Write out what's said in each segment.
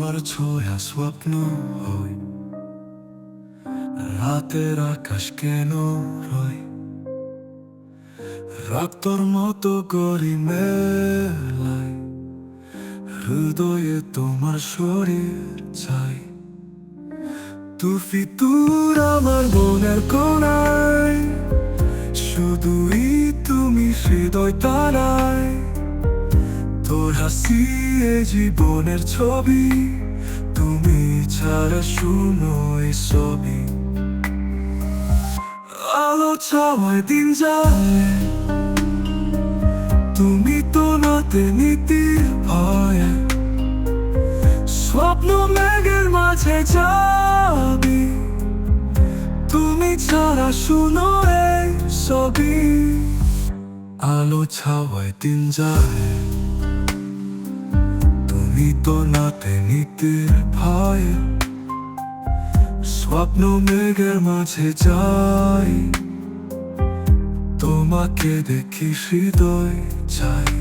তোমার ছোঁয়া স্বপ্ন হই, রাতের আকাশ কেন রয়, রক্তর মতো করি মেলায়, হৃদয়ে তোমার শরীর চাই। তুফিতুর আমার মনের কোণায়, শুধুই তুমি হৃদয় তারায়। তোর হাসি এ জীবনের ছবি, তুমি ছাড়া শুনো এই ছবি। আলো ছাওয়ায় দিন যায়, তুমি তো নাতে নীতির ভয়ে। স্বপ্ন মেঘের মাঝে যাবি, তুমি ছাড়া শুনো এই ছবি। আলো ছাওয়ায় দিন যায়, তুমি তো নাতে নীতির ভয়ে। স্বপ্ন মেঘের মাঝে যাই, তোমাকে দেখি হৃদয় চাই।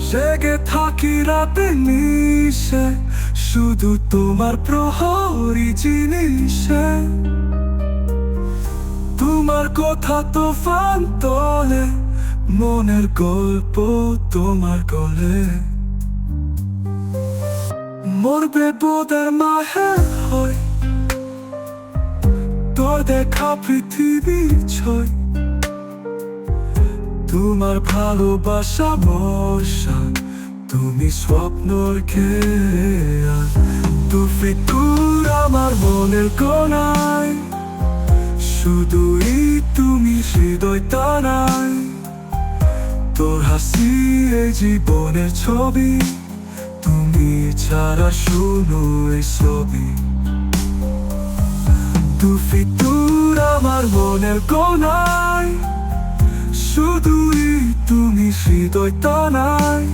জেগে থাকি রাতে নিশে, শুধু তোমার প্রহরী জিনিসে। তোমার কথা তুফান তোলে, মনের গল্প তোমার গলে। মরবে বোধের মাহের হয়, তোর দেখা পৃথিবী ছয়। তোমার ভালোবাসা বর্ষা, তুমি স্বপ্নর খেয়া। তুফিতুর আমার মনের কোণায়, শুধুই তুমি হৃদয় তারায়। তোর হাসি এ জীবনের ছবি, তুমি ছাড়া শুনো এই ছবি। তুফিতুর আমার মনের কোণায়, শুধুই তুমি হৃদয় তারায়।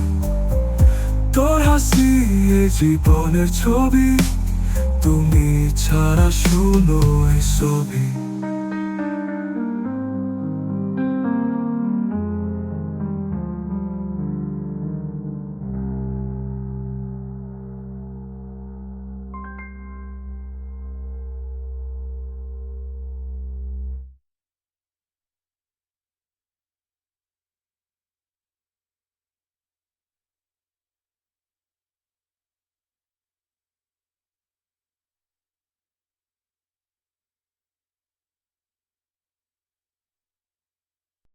তোর হাসি এ জীবনের ছবি, তুমি ছাড়া শুনো এই ছবি।